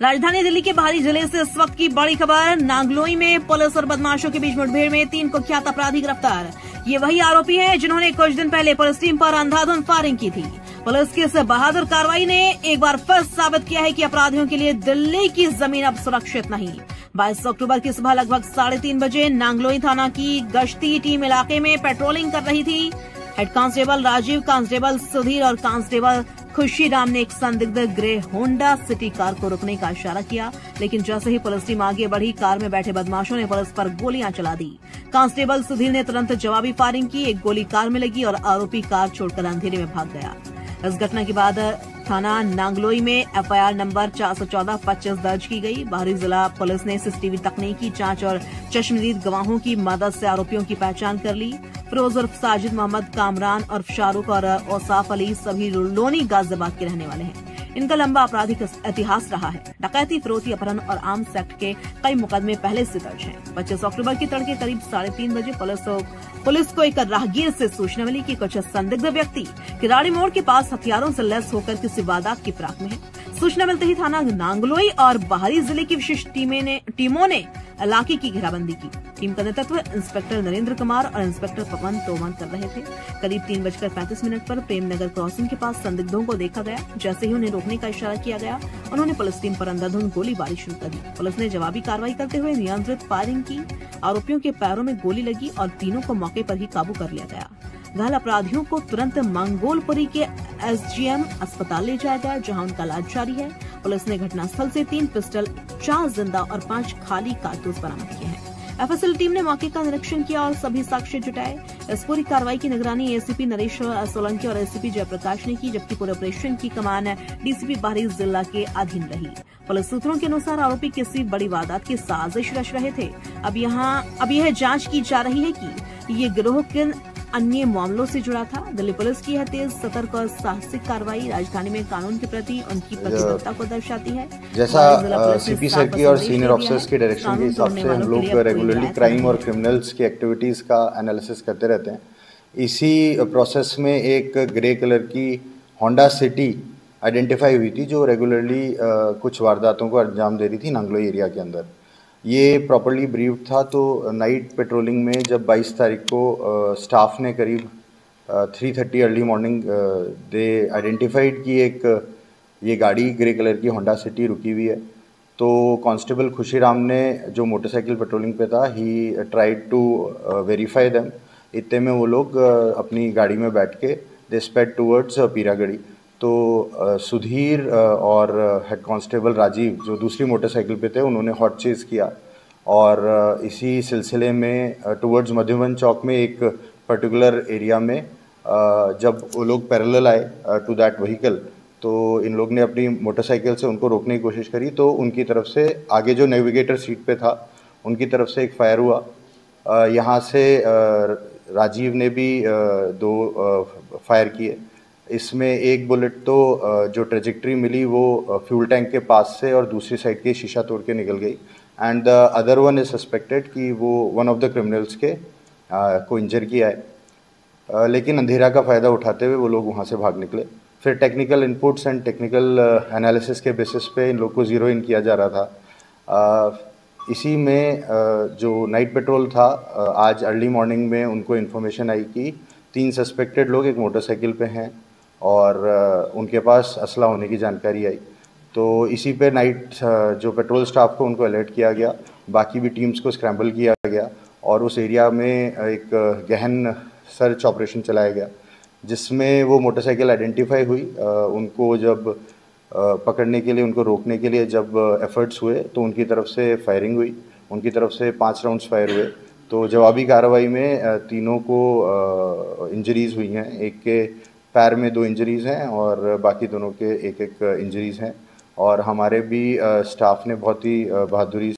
राजधानी दिल्ली के बाहरी जिले से इस वक्त की बड़ी खबर। नांगलोई में पुलिस और बदमाशों के बीच मुठभेड़ में 3 कुख्यात अपराधी गिरफ्तार। ये वही आरोपी हैं जिन्होंने कुछ दिन पहले पुलिस टीम पर अंधाधुंध फायरिंग की थी। पुलिस की इस बहादुर कार्रवाई ने एक बार फिर साबित किया है कि अपराधियों के लिए दिल्ली की जमीन अब सुरक्षित नहीं। 22 अक्टूबर की सुबह लगभग 3:30 बजे नांगलोई थाना की गश्ती टीम इलाके में पेट्रोलिंग कर रही थी। Head constable Rajeev, constable Sudhir और कांस्टेबल खुशीराम ने एक संदिग्ध ग्रे होंडा सिटी कार को रुकने का इशारा किया, लेकिन जैसे ही पुलिस टीम आगे बढ़ी, कार में बैठे बदमाशों ने पुलिस पर गोलियां चला दी। कांस्टेबल सुधीर ने तुरंत जवाबी फायरिंग की। एक गोली कार में लगी और आरोपी कार छोड़कर अंधेरे में भाग गया। इस घटना के बाद थाना नांगलोई में एफआईआर नंबर 414-25 दर्ज की गई। बाहरी जिला पुलिस ने सीसीटीवी तकनीकी जांच और चश्मदीद गवाहों की मदद से आरोपियों की पहचान कर ली। फिरोज उर्फ साजिद मोहम्मद, कामरान उर्फ शाहरुख और औसाफ अली सभी लोनी गाजियाबाद के रहने वाले हैं। इनका लंबा आपराधिक इतिहास रहा है। डकैती, फिरौती, अपहरण और आर्म्स एक्ट के कई मुकदमे पहले से दर्ज हैं। 25 अक्टूबर की तड़के करीब 3:30 बजे पुलिस को एक राहगीर से सूचना मिली कि कुछ संदिग्ध व्यक्ति किराड़ी मोड़ के पास हथियारों से लैस होकर किसी वारदात की फिराक में है। सूचना मिलते ही थाना नांगलोई और बाहरी जिले की विशेष टीमों ने इलाके की घेराबंदी की। टीम का नेतृत्व इंस्पेक्टर नरेंद्र कुमार और इंस्पेक्टर पवन तोमर कर रहे थे। करीब 3:35 पर प्रेमनगर क्रॉसिंग के पास संदिग्धों को देखा गया। जैसे ही उन्हें रोकने का इशारा किया गया, उन्होंने पुलिस टीम पर अंधाधुंध गोलीबारी शुरू कर दी। पुलिस ने जवाबी कार्रवाई करते हुए नियंत्रित फायरिंग की। आरोपियों के पैरों में गोली लगी और तीनों को मौके पर ही काबू कर लिया गया। घायल अपराधियों को तुरंत मंगोलपुरी के एसजीएम अस्पताल ले जाया गया, जहां उनका इलाज जारी है। पुलिस ने घटनास्थल से 3 पिस्टल, 4 जिंदा और 5 खाली कारतूस बरामद किए हैं। एफएसएल टीम ने मौके का निरीक्षण किया और सभी साक्ष्य जुटाए। इस पूरी कार्रवाई की निगरानी एसीपी नरेश सोलंकी और एसीपी जयप्रकाश ने की, जबकि पूरे ऑपरेशन की कमान डीसीपी बाहरी जिला के अधीन रही। पुलिस सूत्रों के अनुसार आरोपी किसी बड़ी वारदात की साजिश रच रहे थे। अब यह जांच की जा रही है कि ये गिरोह किन अन्य मामलों से जुड़ा था। दिल्ली पुलिस की यह तेज, सतर्क और साहसिक कार्रवाई राजधानी में कानून के प्रति उनकी प्रतिबद्धता को दर्शाती है। जैसा सीपी सर की और सीनियर ऑफिसर्स के डायरेक्शन के हिसाब से हम लोग रेगुलरली क्राइम और क्रिमिनल्स की एक्टिविटीज का एनालिसिस करते रहते हैं। इसी प्रोसेस में एक ग्रे कलर की होंडा सिटी आइडेंटिफाई हुई थी, जो रेगुलरली कुछ वारदातों को अंजाम दे रही थी नांगलोई एरिया के अंदर। ये प्रॉपर्ली ब्रीफ था। तो नाइट पेट्रोलिंग में जब 22 तारीख को स्टाफ ने करीब 3:30 अर्ली मॉर्निंग दे आइडेंटिफाइड कि एक ये गाड़ी ग्रे कलर की होंडा सिटी रुकी हुई है। तो कांस्टेबल खुशीराम ने, जो मोटरसाइकिल पेट्रोलिंग पे था, he tried to verify them. इतने में वो लोग अपनी गाड़ी में बैठ के दे स्पेड टूवर्ड्स पीरागढ़ी। तो सुधीर और हेड कांस्टेबल राजीव, जो दूसरी मोटरसाइकिल पे थे, उन्होंने हॉट चेज़ किया और इसी सिलसिले में टुवर्ड्स मधुबन चौक में एक पर्टिकुलर एरिया में जब वो लोग पैरेलल आए टू दैट व्हीकल, तो इन लोग ने अपनी मोटरसाइकिल से उनको रोकने की कोशिश करी। तो उनकी तरफ से आगे जो नेविगेटर सीट पे था, उनकी तरफ से एक फायर हुआ। यहाँ से राजीव ने भी 2 फायर किए। इसमें एक बुलेट तो जो ट्रेजेक्ट्री मिली वो फ्यूल टैंक के पास से और दूसरी साइड के शीशा तोड़ के निकल गई। And the other one is suspected कि वो वन ऑफ द क्रिमिनल्स के को इंजर किया है। लेकिन अंधेरा का फ़ायदा उठाते हुए वो लोग वहाँ से भाग निकले। फिर technical inputs and technical analysis के बेसिस पे इन लोग को ज़ीरो इन किया जा रहा था। इसी में जो नाइट पेट्रोल था, आज अर्ली मॉर्निंग में उनको इन्फॉर्मेशन आई कि 3 सस्पेक्टेड लोग एक मोटरसाइकिल पे हैं और उनके पास असला होने की जानकारी आई। तो इसी पे नाइट जो पेट्रोल स्टाफ को उनको अलर्ट किया गया, बाकी भी टीम्स को स्क्रैम्बल किया गया और उस एरिया में एक गहन सर्च ऑपरेशन चलाया गया, जिसमें वो मोटरसाइकिल आइडेंटिफाई हुई। उनको जब पकड़ने के लिए, उनको रोकने के लिए जब एफर्ट्स हुए, तो उनकी तरफ से फायरिंग हुई। उनकी तरफ से 5 राउंड्स फायर हुए। तो जवाबी कार्रवाई में तीनों को इंजरीज़ हुई हैं। एक के पैर में 2 इंजरीज़ हैं और बाकी दोनों के एक इंजरीज़ हैं। और हमारे भी स्टाफ ने बहुत ही बहादुरी